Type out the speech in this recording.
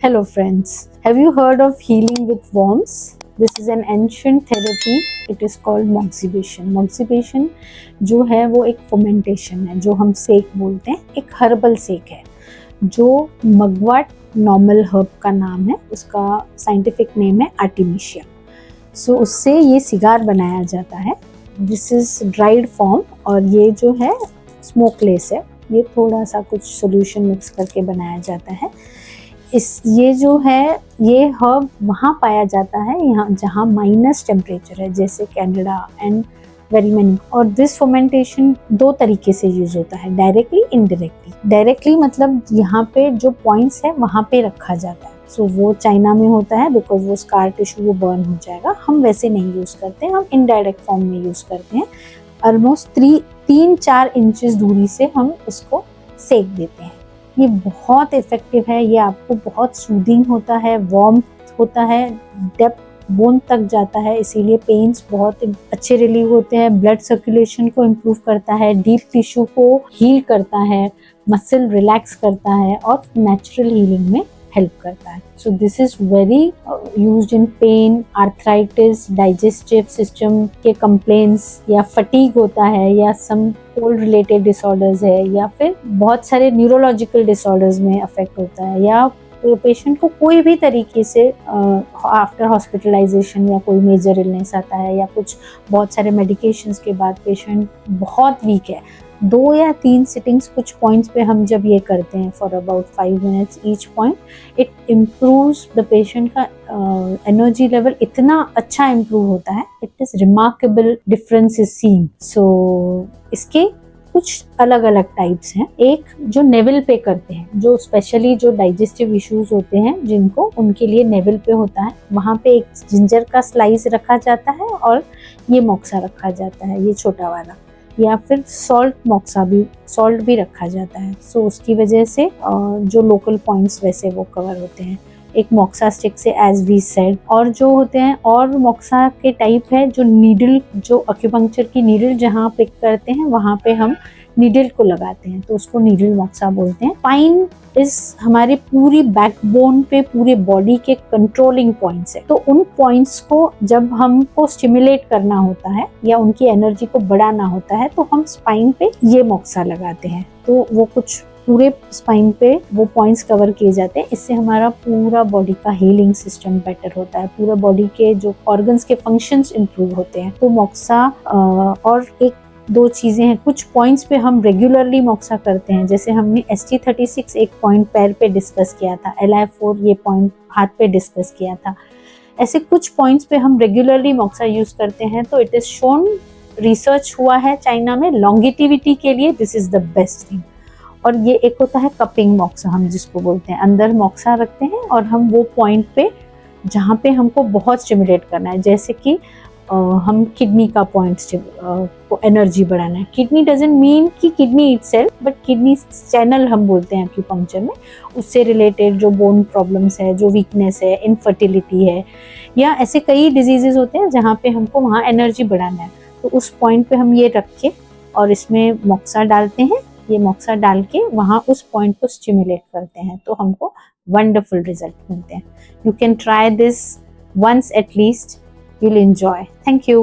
Hello friends, have you heard of healing with worms? This is an ancient therapy. It is called moxibustion. Moxibustion जो है वो एक fermentation है, जो हम सेक बोलते हैं, एक हर्बल सेक है जो मगवाट नॉर्मल हर्ब का नाम है, उसका साइंटिफिक नेम है आर्टिमिशिया। सो उससे ये सिगार बनाया जाता है। दिस इज ड्राइड फॉर्म और ये जो है स्मोकलेस है, ये थोड़ा सा कुछ सोल्यूशन मिक्स करके बनाया जाता है। ये जो है ये हर्ब वहाँ पाया जाता है यहाँ जहाँ माइनस टेम्परेचर है, जैसे कनाडा एंड वेरी मेनी। और दिस फर्मेंटेशन दो तरीके से यूज होता है, डायरेक्टली इनडायरेक्टली। डायरेक्टली मतलब यहाँ पे जो पॉइंट्स है वहाँ पे रखा जाता है। सो वो चाइना में होता है बिकॉज वो स्कार टिश्यू वो बर्न हो जाएगा। हम वैसे नहीं यूज करते, हम इनडायरेक्ट फॉर्म में यूज करते हैं। ऑलमोस्ट 3-4 इंचेस दूरी से हम इसको सेक देते हैं। ये बहुत इफेक्टिव है, ये आपको बहुत सूदिंग होता है, वार्मथ होता है, डेप्थ बोन तक जाता है, इसीलिए पेन्स बहुत अच्छे रिलीव होते हैं। ब्लड सर्कुलेशन को इम्प्रूव करता है, डीप टिश्यू को हील करता है, मसल रिलैक्स करता है और नेचुरल हीलिंग में हेल्प करता है। So this is very used in pen, arthritis, digestive system के कंप्लेंट्स, या फटीग होता है, या सम कोल्ड रिलेटेड डिसऑर्डर्स है, या फिर बहुत सारे न्यूरोलॉजिकल डिसऑर्डर्स में अफेक्ट होता है, या पेशेंट को कोई भी तरीके से आफ्टर हॉस्पिटलाइजेशन या कोई मेजर इलनेस आता है, या कुछ बहुत सारे मेडिकेशंस के बाद पेशेंट बहुत वीक है, 2 या 3 सिटिंग्स कुछ पॉइंट्स पे हम जब ये करते हैं for about 5 minutes each point, it improves the patient का एनर्जी लेवल इतना अच्छा इम्प्रूव होता है। It is remarkable difference is seen. So इसके कुछ अलग अलग टाइप्स हैं। एक जो नेवल पे करते हैं, जो स्पेशली जो डाइजेस्टिव इश्यूज होते हैं जिनको, उनके लिए नेवल पे होता है। वहाँ पे एक जिंजर का स्लाइस रखा जाता है और ये मोक्सा रखा जाता है, ये छोटा वाला, या फिर सॉल्ट भी रखा जाता है। सो उसकी वजह से जो लोकल पॉइंट्स वैसे वो कवर होते हैं। एक मोक्सा स्टिक से एज वी सेड, और जो होते हैं और मोक्सा के टाइप है जो नीडल, जो एक्यूपंक्चर की नीडल जहाँ पिक करते हैं वहाँ पे हम नीडल को लगाते हैं, तो उसको नीडल मोक्सा बोलते हैं। स्पाइन इस हमारे पूरी बैकबोन पे पूरे बॉडी के कंट्रोलिंग पॉइंट्स है, तो उन पॉइंट्स को जब हमको स्टिमुलेट करना होता है या उनकी एनर्जी को बढ़ाना होता है तो हम स्पाइन पे ये मोक्सा लगाते हैं। तो वो कुछ पूरे स्पाइन पे वो पॉइंट्स कवर किए जाते हैं। इससे हमारा पूरा बॉडी का हीलिंग सिस्टम बेटर होता है, पूरा बॉडी के जो ऑर्गन्स के फंक्शंस इंप्रूव होते हैं। तो मोक्सा और एक 2 चीजें हैं, कुछ पॉइंट्स पे हम रेगुलरली मोक्सा करते हैं, जैसे हमने ST36 एक पॉइंट पैर पे डिस्कस किया था, LI4 ये पॉइंट हाथ पे डिस्कस किया था। ऐसे कुछ पॉइंट्स पे हम रेगुलरली मोक्सा यूज करते हैं। तो इट इज शोन, रिसर्च हुआ है चाइना में, लॉन्गेटिविटी के लिए this is the best thing. और ये एक होता है कपिंग मोक्सा, हम जिसको बोलते हैं, अंदर मोक्सा रखते हैं और हम वो पॉइंट पे जहाँ पे हमको बहुत स्टिमुलेट करना है, जैसे कि हम किडनी का पॉइंट को एनर्जी बढ़ाना है। किडनी डजंट मीन कि kidney itself, but kidney channel हम बोलते हैं एक्यूपंक्चर में, उससे रिलेटेड जो बोन प्रॉब्लम्स है, जो वीकनेस है, इनफर्टिलिटी है, या ऐसे कई डिजीजेस होते हैं जहाँ पे हमको वहाँ एनर्जी बढ़ाना है। तो उस पॉइंट पे हम ये रख के और इसमें मोक्सा डालते हैं, ये मोक्सा डाल के वहाँ उस पॉइंट को स्टिमुलेट करते हैं, तो हमको वंडरफुल रिजल्ट मिलते हैं। You can try this once at least, you'll enjoy. Thank you.